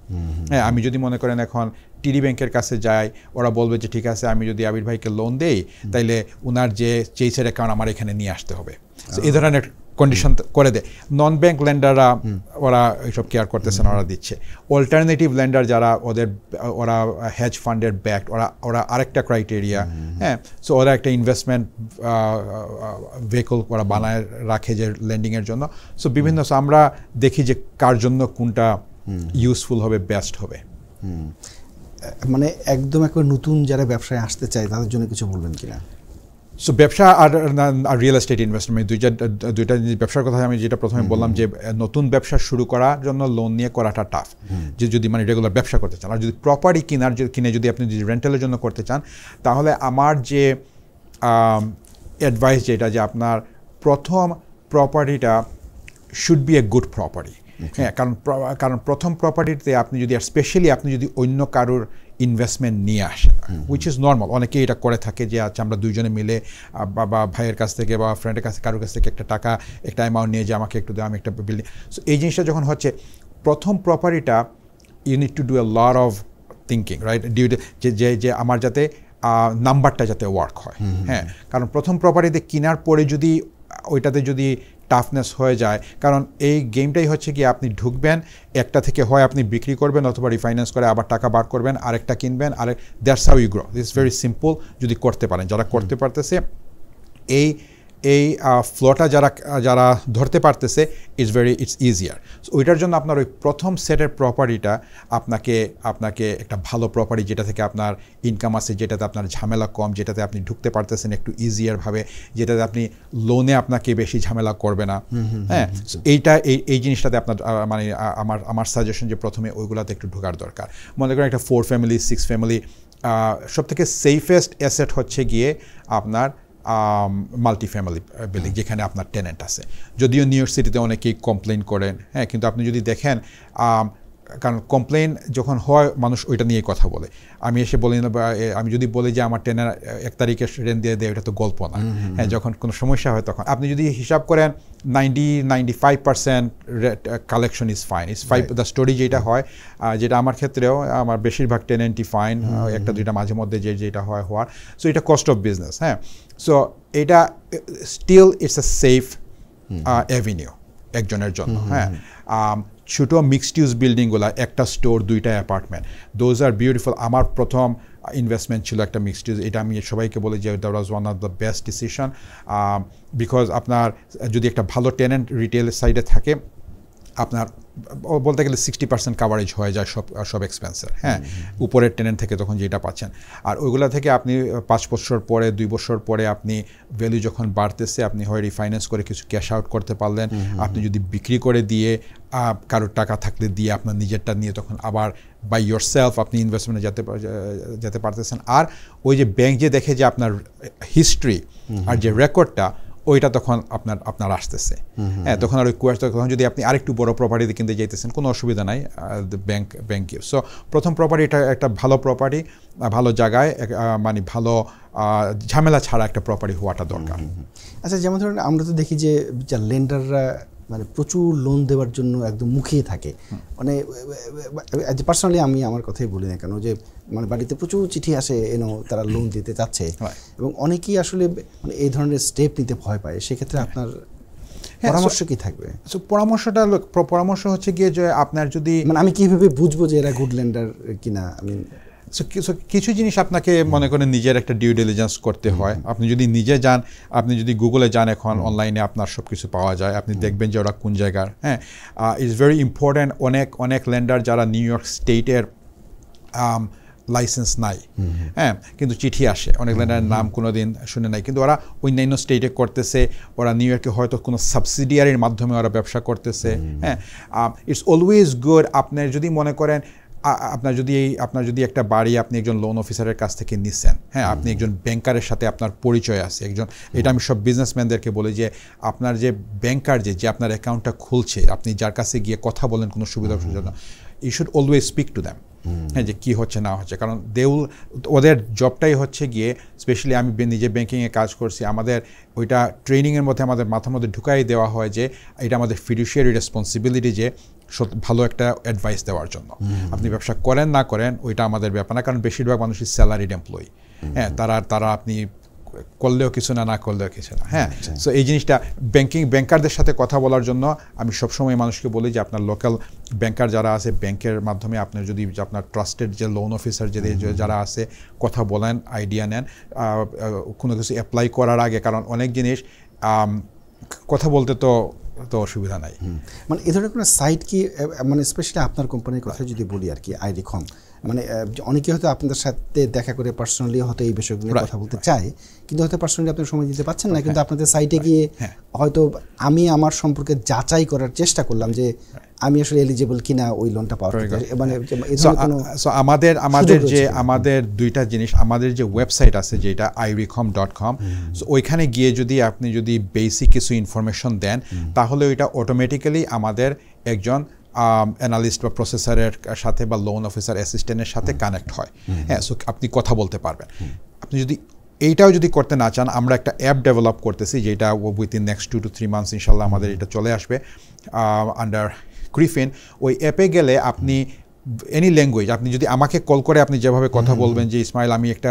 হ্যাঁ, আমি যদি মনে করেন এখন টিডি ব্যাংকের কাছে যাই, ওরা বলবে যে ঠিক আছে আমি যদি আবির ভাইকে লোন দেই তাইলে ওনার যে চেইসের অ্যাকাউন্ট আমার এখানে নিয়ে আসতে হবে। এই ধরনের কন্ডিশন করে দেয়। নন ব্যাংক লেন্ডাররা ওরা এইসব কেয়ার করতেছে না, ওরা দিচ্ছে। অল্টারনেটিভ লেন্ডার যারা ওরা হেজ ফান্ডের ব্যাক, ওরা আরেকটা ক্রাইটেরিয়া। হ্যাঁ, সো ওরা একটা ইনভেস্টমেন্ট ভেহিকল ওরা বানায় রাখে যে লেন্ডিংয়ের জন্য। সো বিভিন্ন আমরা দেখি যে কার জন্য কোনটা ইউজফুল হবে, বেস্ট হবে। মানে একদম একবার নতুন যারা ব্যবসায় আসতে চায় তাদের জন্য কিছু বলবেন কিনা? সো ব্যবসা আর রিয়েল এস্টেট ইনভেস্টমেন্ট দুইটা ব্যবসার কথা আমি যেটা প্রথমে বললাম যে নতুন ব্যবসা শুরু করার জন্য লোন নিয়ে করাটা টাফ, যে যদি মানে রেগুলার ব্যবসা করতে চান। আর যদি প্রপার্টি কিনে যদি আপনি যদি রেন্টালের জন্য করতে চান, তাহলে আমার যে অ্যাডভাইস যেটা যে আপনার প্রথম প্রপার্টিটা should be a good property. হ্যাঁ, কারণ প্রথম প্রপার্টিতে আপনি যদি স্পেশালি আপনি যদি অন্য কারোর ইনভেস্টমেন্ট নিয়ে আসেন, উইচ ইজ নর্মাল, অনেকেই এটা করে থাকে যে আচ্ছা আমরা দুইজনে মিলে বা ভাইয়ের কাছ থেকে বা ফ্রেন্ডের কাছে কারোর কাছ থেকে একটা অ্যামাউন্ট নিয়ে যে আমাকে একটু দেওয়া, আমি একটা বিল্ডিং। সো এই জিনিসটা যখন হচ্ছে প্রথম প্রপার্টিটা, you need to do a lot of thinking, right, যে আমার যাতে নাম্বারটা যাতে ওয়ার্ক হয়। হ্যাঁ, কারণ প্রথম প্রপার্টিতে কেনার পরে যদি ওইটাতে যদি টাফনেস হয়ে যায়, কারণ এই গেমটাই হচ্ছে কি আপনি ঢুকবেন, একটা থেকে হয় আপনি বিক্রি করবেন অথবা রিফাইন্যান্স করে আবার টাকা বার করবেন, আরেকটা কিনবেন, that's how you grow. This is very simple যদি করতে পারেন। যারা করতে পারতেছে এই ফ্লোটা যারা ধরতে পারতেছে, ইটস ইজিয়ার। সো ওইটার জন্য আপনার ওই প্রথম সেটের প্রপার্টিটা আপনাকে একটা ভালো প্রপার্টি, যেটা থেকে আপনার ইনকাম আছে, যেটাতে আপনার ঝামেলা কম, যেটাতে আপনি ঢুকতে পারতেছেন একটু ইজিয়ারভাবে, যেটাতে আপনি লোনে আপনাকে বেশি ঝামেলা করবে না। হ্যাঁ, এই জিনিসটাতে আপনার মানে আমার সাজেশন যে প্রথমে ওইগুলাতে একটু ঢোকার দরকার। মনে করেন একটা 4 ফ্যামিলি 6 ফ্যামিলি, সবথেকে সেফেস্ট অ্যাসেট হচ্ছে গিয়ে আপনার মাল্টি ফ্যামিলি বিল্ডিং, যেখানে আপনার টেনেন্ট আছে। যদিও নিউ ইয়র্ক সিটিতে অনেকেই কমপ্লেন করেন, হ্যাঁ, কিন্তু আপনি যদি দেখেন, কারণ কমপ্লেন যখন হয় মানুষ ওইটা নিয়ে কথা বলে। আমি এসে বলি না, আমি যদি বলি যে আমার টেনের 1 তারিখে রেন্ট দিয়ে দেয়, ওইটা তো গল্প না। হ্যাঁ, যখন কোনো সমস্যা হয় তখন আপনি যদি হিসাব করেন 95% collection is fine. Is 5 the story যেটা হয়, যেটা আমার ক্ষেত্রেও আমার বেশিরভাগ টেনেন্টই ফাইন, একটা দুইটা মাঝে মধ্যে যেটা হওয়ার। সো এটা কস্ট অফ বিজনেস। হ্যাঁ, সো এটা still it's a safe avenue একজনের জন্য। হ্যাঁ, ছোটো মিক্সড ইউজ বিল্ডিংগুলো, একটা স্টোর 2টা অ্যাপার্টমেন্ট, দোজ আর বিউটিফুল। আমার প্রথম ইনভেস্টমেন্ট ছিল একটা মিক্সড ইউজ। এটা আমি সবাইকে বলি যে that was one of the best decision, because আপনার যদি একটা ভালো টেনেন্ট রিটেল সাইডে থাকে, আপনার বলতে গেলে 60% কাভারেজ হয়ে যায় সব এক্সপেন্সের। হ্যাঁ, উপরের টেনেন্ট থেকে তখন যেটা পাচ্ছেন। আর ওইগুলো থেকে আপনি 5 বছর পরে 2 বছর পরে আপনি ভ্যালু যখন বাড়তেছে, আপনি হয় রিফাইন্যান্স করে কিছু ক্যাশ আউট করতে পারলেন, আপনি যদি বিক্রি করে দিয়ে কারোর টাকা থাকলে দিয়ে আপনার নিজেরটা নিয়ে তখন আবার বাই ইয়োর সেলফ আপনি ইনভেস্টমেন্টে যেতে পারতেছেন। আর ওই যে ব্যাংক যে দেখে যে আপনার হিস্ট্রি আর যে রেকর্ডটা, ওইটা তখন আপনার আসতেছে। হ্যাঁ, তখন আর ওই তখন যদি আপনি আরেকটু বড় প্রপার্টিতে কিনতে যাইতেছেন, কোনো অসুবিধা নাই, ব্যাংক গিভ। সো প্রথম প্রপার্টি, এটা একটা ভালো প্রপার্টি, ভালো জায়গায়, মানে ভালো ঝামেলা ছাড়া একটা প্রপার্টি হওয়াটা দরকার। আচ্ছা, যেমন ধরুন আমরা তো দেখি যে লেন্ডাররা মানে প্রচুর লোন দেওয়ার জন্য একদম মুখিয়ে থাকে। মানে পার্সোনালি আমি আমার কথাই বলি না কেন, যে মানে বাড়িতে প্রচুর চিঠি আসে, তারা লোন দিতে চাচ্ছে, এবং অনেকেই আসলে মানে এই ধরনের স্টেপ নিতে ভয় পায়। সেক্ষেত্রে আপনার পরামর্শ কি থাকবে? পরামর্শ হচ্ছে গিয়ে যে আপনার যদি, মানে আমি কিভাবে বুঝবো যে এরা গুড লেন্ডার কিনা? আমি কিছু জিনিস আপনাকে মনে করেন নিজের একটা ডিউ ডিলিজেন্স করতে হয়। আপনি যদি নিজে যান, আপনি যদি গুগলে যান, এখন অনলাইনে আপনার সব কিছু পাওয়া যায়, আপনি দেখবেন যে ওরা কোন জায়গার। হ্যাঁ, ইটস ভেরি ইম্পর্ট্যান্ট। অনেক লেন্ডার যারা নিউ ইয়র্ক স্টেটের লাইসেন্স নাই, হ্যাঁ, কিন্তু চিঠি আসে, অনেক লেন্ডারের নাম কোনো দিন শুনে নাই, কিন্তু ওরা অন্যান্য স্টেটে করতেছে, ওরা নিউ ইয়র্কে হয়তো কোনো সাবসিডিয়ারির মাধ্যমে ওরা ব্যবসা করতেছে। হ্যাঁ, ইটস অলওয়েজ গুড। আপনার যদি মনে করেন আপনার যদি একটা বাড়ি আপনি একজন লোন অফিসারের কাছ থেকে নিচ্ছেন, হ্যাঁ, আপনি একজন ব্যাংকারের সাথে আপনার পরিচয় আছে একজন, এটা আমি সব বিজনেসম্যানদেরকে বলি যে আপনার যে ব্যাংকার যে আপনার অ্যাকাউন্টটা খুলছে, আপনি যার কাছে গিয়ে কথা বলেন কোনো সুবিধার জন্য, you should always speak to them. হ্যাঁ, যে কী হচ্ছে না হচ্ছে, কারণ ওদের জবটাই হচ্ছে গিয়ে, স্পেশালি আমি নিজে ব্যাংকিংয়ে কাজ করছি, আমাদের ওইটা ট্রেনিংয়ের মধ্যে আমাদের মাথার মধ্যে ঢুকাই দেওয়া হয় যে এটা আমাদের ফিডুশিয়ারি রেসপন্সিবিলিটি যে ভালো একটা অ্যাডভাইস দেওয়ার জন্য। আপনি ব্যবসা করেন না করেন ওইটা আমাদের ব্যাপার না, কারণ বেশিরভাগ মানুষই স্যালারিড এমপ্লয়ি। হ্যাঁ, তারা আপনি করলেও কিছু না করলেও কিছু না। হ্যাঁ, সো এই জিনিসটা ব্যাংকারদের সাথে কথা বলার জন্য আমি সবসময় মানুষকে বলি যে আপনার লোকাল ব্যাংকার যারা আছে, ব্যাংকের মাধ্যমে আপনার যদি আপনার ট্রাস্টেড যে লোন অফিসার যারা আছে, কথা বলেন, আইডিয়া নেন কোনো কিছু অ্যাপ্লাই করার আগে, কারণ অনেক জিনিস কথা বলতে তো অসুবিধা নাই। মানে এ ধরনের কোনো সাইট কি, মানে স্পেশালি আপনার কোম্পানির কথা যদি বলি আর কি, আইরিকম, মানে অনেকে হয়তো আপনাদের সাথে দেখা করে পার্সোনালি হয়তো এই বিষয়গুলো কথা বলতে চায়, কিন্তু হয়তো পার্সোনালি আপনি সময় দিতে পারছেন না, কিন্তু আপনাদের সাইটে গিয়ে হয়তো আমি আমার সম্পর্কে যাচাই করার চেষ্টা করলাম যে আমি আসলে এলিজিবল কিনা ওই লোনটা পাওয়ার, মানে আমাদের দুইটা জিনিস, আমাদের যে ওয়েবসাইট আছে যেটা iricom.com, সো ওইখানে গিয়ে আপনি যদি বেসিক কিছু ইনফরমেশন দেন, তাহলে ওইটা অটোমেটিক্যালি আমাদের একজন অ্যানালিস্ট বা প্রসেসরের সাথে বা লোন অফিসার অ্যাসিস্ট্যান্টের সাথে কানেক্ট হয়। হ্যাঁ, সো আপনি কথা বলতে পারবেন। আপনি যদি এইটাও যদি করতে না চান, আমরা একটা অ্যাপ ডেভেলপ করতেছি যেটা উইথিন নেক্সট 2 to 3 months ইনশাল্লাহ আমাদের এটা চলে আসবে আন্ডার গ্রিফিন। ওই অ্যাপে গেলে আপনি এনি ল্যাঙ্গুয়েজ, আপনি যদি আমাকে কল করে আপনি যেভাবে কথা বলবেন যে ইসমাইল আমি একটা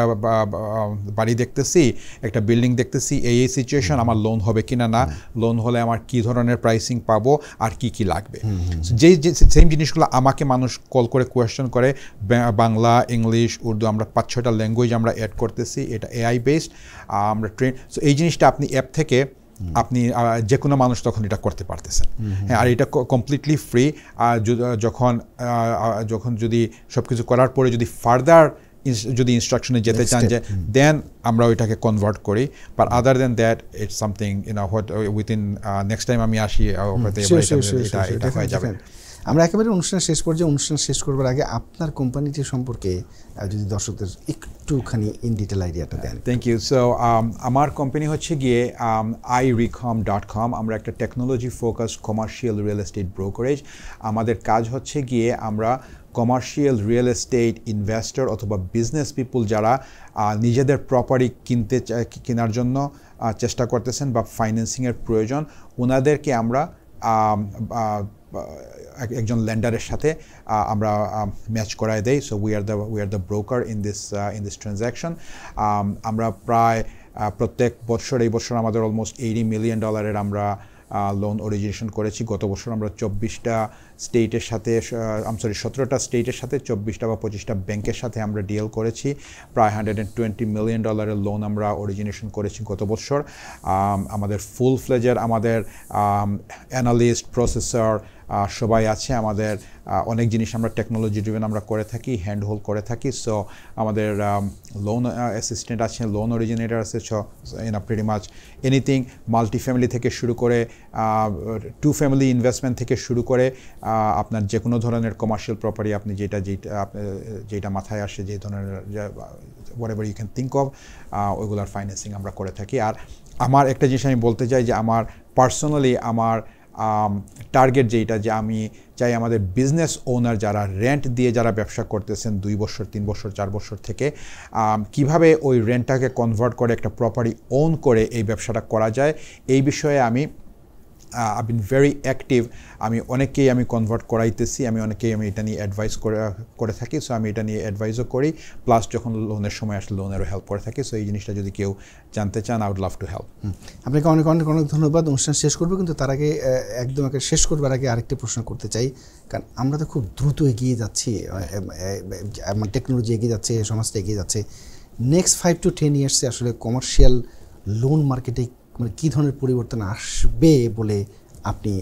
বাড়ি দেখতেছি, একটা বিল্ডিং দেখতেছি, এই সিচুয়েশন, আমার লোন হবে কিনা না, লোন হলে আমার কি ধরনের প্রাইসিং পাবো আর কি কি লাগবে, যেই সেম জিনিসগুলো আমাকে মানুষ কল করে কোয়েশ্চেন করে, বাংলা, ইংলিশ, উর্দু, আমরা 5-6টা ল্যাঙ্গুয়েজ আমরা অ্যাড করতেছি, এটা এআই বেসড আমরা ট্রেন। সো এই জিনিসটা আপনি অ্যাপ থেকে আপনি যে কোনো মানুষ তখন এটা করতে পারতেছেন। হ্যাঁ, আর এটা কমপ্লিটলি ফ্রি। আর যখন যদি সব কিছু করার পরে যদি ফার্দার যদি ইনস্ট্রাকশনে যেতে চান, যে দেন আমরা ওইটাকে কনভার্ট করি। But other then that it's something what within next time আমি আসি এটা হয়ে যাবে। আমরা একেবারে অনুষ্ঠান শেষ করবার আগে আপনার কোম্পানিটি সম্পর্কে যদি দর্শকদের একটুখানি ইন ডিটেল আইডিয়াটা দেন। Thank you. সো আমার কোম্পানি হচ্ছে গিয়ে iricom.com। আমরা একটা technology focus commercial real estate brokerage. আমাদের কাজ হচ্ছে গিয়ে আমরা কমার্শিয়াল রিয়েল এস্টেট ইনভেস্টর অথবা বিজনেস পিপুল যারা নিজেদের প্রপার্টি কেনার জন্য চেষ্টা করতেছেন বা ফাইন্যান্সিংয়ের প্রয়োজন, ওনাদেরকে আমরা একজন লেন্ডারের সাথে আমরা ম্যাচ করায় দেই। So we are the broker in this transaction. আমরা প্রায় প্রত্যেক বছর, এই বছর আমাদের অলমোস্ট $80 million আমরা লোন অরিজিনেশন করেছি। গত বছর আমরা 24টা স্টেটের সাথে 17টা স্টেটের সাথে 24টা বা 25টা ব্যাংকের সাথে আমরা ডিল করেছি। প্রায় $120 million লোন আমরা অরিজিনেশন করেছি গত বছর। আমাদের ফুল ফ্লেজের আমাদের অ্যানালিস্ট, প্রসেসর সবাই আছে। আমাদের অনেক জিনিস আমরা টেকনোলজি ড্রিভেন আমরা করে থাকি, হ্যান্ড হোল্ড করে থাকি। সো আমাদের লোন অ্যাসিস্ট্যান্ট আছে, লোন অরিজিনেটর আছে, pretty much anything, multi family থেকে শুরু করে 2 ফ্যামিলি ইনভেস্টমেন্ট থেকে শুরু করে আপনার যে কোনো ধরনের কমার্শিয়াল প্রপার্টি আপনি যেটা মাথায় আসে, যে ধরনের whatever you can think of, ওইগুলোর ফাইন্যান্সিং আমরা করে থাকি। আর আমার একটা জিনিস আমি বলতে চাই যে আমার পার্সোনালি আমার টার্গেট যেটা, যে আমি চাই আমাদের বিজনেস ওনার যারা রেন্ট দিয়ে যারা ব্যবসা করতেছেন 2 বছর, 3 বছর, 4 বছর থেকে, কিভাবে ওই রেন্টটাকে কনভার্ট করে একটা প্রপার্টি ওন করে এই ব্যবসাটা করা যায়, এই বিষয়ে আমি আই বিন ভেরি অ্যাক্টিভ। আমি অনেকেই আমি কনভার্ট করাইতেছি, আমি অনেকেই আমি এটা নিয়ে অ্যাডভাইস করে থাকি। সো আমি এটা নিয়ে অ্যাডভাইসও করি, প্লাস যখন লোনের সময় আসলে লোনেরও হেল্প করে থাকি। সো এই জিনিসটা যদি কেউ জানতে চান, I would love to help. আপনাকে অনেক অনেক অনেক ধন্যবাদ। অনুষ্ঠান শেষ করবো, কিন্তু তার আগে একদম শেষ করবার আগে আরেকটি প্রশ্ন করতে চাই, কারণ আমরা তো খুব দ্রুত এগিয়ে যাচ্ছি, টেকনোলজি এগিয়ে যাচ্ছে, সমাজটা এগিয়ে যাচ্ছে। নেক্সট 5 to 10 ইয়ার্সে আসলে কমার্শিয়াল লোন মার্কেটে মানে কী ধরনের পরিবর্তন আসবে বলে আপনি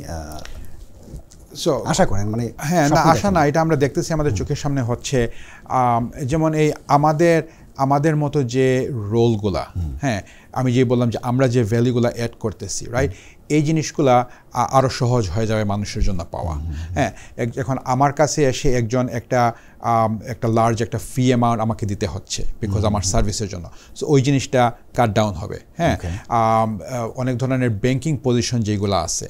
আশা করেন? মানে হ্যাঁ, না আশা না, এটা আমরা দেখতেছি আমাদের চোখের সামনে হচ্ছে। যেমন এই আমাদের মতো যে রোলগুলা, হ্যাঁ আমি যে বললাম যে আমরা যে ভ্যালুগুলো অ্যাড করতেছি, রাইট, এই জিনিসগুলা আরও সহজ হয়ে যাবে মানুষের জন্য পাওয়া। হ্যাঁ, এখন আমার কাছে এসে একজন একটা লার্জ একটা ফি অ্যামাউন্ট আমাকে দিতে হচ্ছে বিকজ আমার সার্ভিসের জন্য, সো ওই জিনিসটা কাট ডাউন হবে। হ্যাঁ, অনেক ধরনের ব্যাংকিং পজিশন যেগুলো আছে,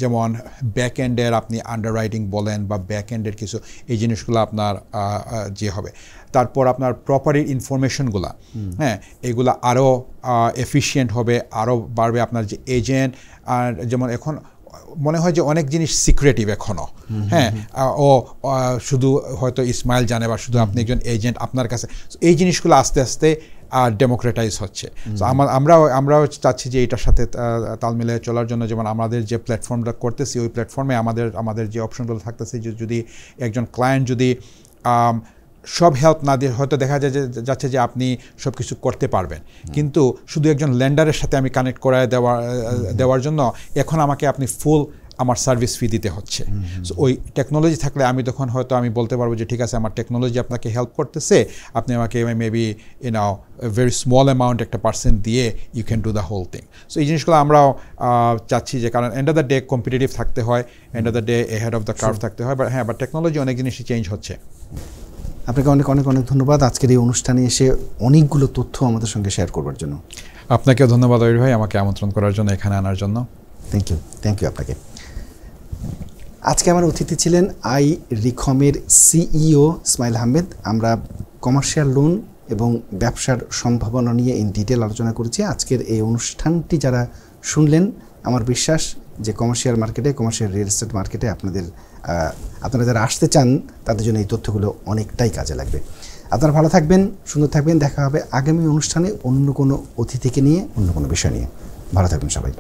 যেমন ব্যাক এন্ডের আপনি আন্ডার রাইটিং বলেন বা ব্যাক এন্ডের কিছু, এই জিনিসগুলো আপনার যে হবে। তারপর আপনার প্রপার্টির ইনফরমেশনগুলো, হ্যাঁ এগুলো আরও এফিশিয়েন্ট হবে, আরও বাড়বে। আপনার যে এজেন্ট, আর যেমন এখন মনে হয় যে অনেক জিনিস সিক্রেটিভ এখনও, হ্যাঁ ও শুধু হয়তো ইসমাইল জানে বা শুধু আপনি একজন এজেন্ট আপনার কাছে, এই জিনিসগুলো আস্তে আস্তে ডেমোক্রেটাইজ হচ্ছে। তো আমরাও চাচ্ছি যে এটার সাথে তাল মিলিয়ে চলার জন্য, যেমন আমাদের যে প্ল্যাটফর্মটা করতেছি ওই প্ল্যাটফর্মে আমাদের যে অপশনগুলো থাকতেছে, যে যদি একজন ক্লায়েন্ট যদি সব হেল্প না দিয়ে, হয়তো দেখা যাচ্ছে যে আপনি সব কিছু করতে পারবেন, কিন্তু শুধু একজন লেন্ডারের সাথে আমি কানেক্ট করায় দেওয়ার জন্য এখন আমাকে আপনি ফুল আমার সার্ভিস ফি দিতে হচ্ছে। সো ওই টেকনোলজি থাকলে আমি তখন হয়তো আমি বলতে পারবো যে ঠিক আছে, আমার টেকনোলজি আপনাকে হেল্প করতেছে, আপনি আমাকে মেবি ভেরি স্মল অ্যামাউন্ট একটা পার্সেন্ট দিয়ে you can do the whole thing. So এই জিনিসগুলো আমরাও চাচ্ছি, যে কারণ end of the day competitive থাকতে হয়, end of the day ahead of the curve থাকতে হয়। বাট হ্যাঁ, বাট টেকনোলজি অনেক জিনিসই চেঞ্জ হচ্ছে। আপনাকে অনেক অনেক অনেক ধন্যবাদ আজকের এই অনুষ্ঠানে এসে অনেকগুলো তথ্য আমাদের সঙ্গে শেয়ার করবার জন্য। আপনাকেও ধন্যবাদ অরির ভাই, আমাকে আমন্ত্রণ করার জন্য, এখানে আনার জন্য। থ্যাংক ইউ আপনাকে। আজকে আমার অতিথি ছিলেন iRecom-এর সিইও ইসমাইল আহমেদ। আমরা কমার্শিয়াল লোন এবং ব্যবসার সম্ভাবনা নিয়ে ইন ডিটেল আলোচনা করেছি। আজকের এই অনুষ্ঠানটি যারা শুনলেন, আমার বিশ্বাস যে কমার্শিয়াল রিয়েল এস্টেট মার্কেটে আপনারা যারা আসতে চান তাদের জন্য এই তথ্যগুলো অনেকটাই কাজে লাগবে। আপনারা ভালো থাকবেন, সুন্দর থাকবেন। দেখা হবে আগামী অনুষ্ঠানে অন্য কোনো অতিথিকে নিয়ে, অন্য কোনো বিষয় নিয়ে। ভালো থাকবেন সবাই।